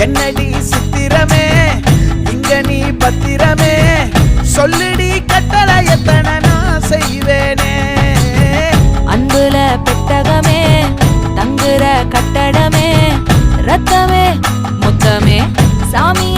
என்னடி சித்திரமே இங்க நீ பத்திரமே சொல்லுடி கட்டளை எத்தனை நான் செய்வேனே அன்புல பெட்டகமே தங்குற கட்டடமே ரத்தமே முத்தமே சாமி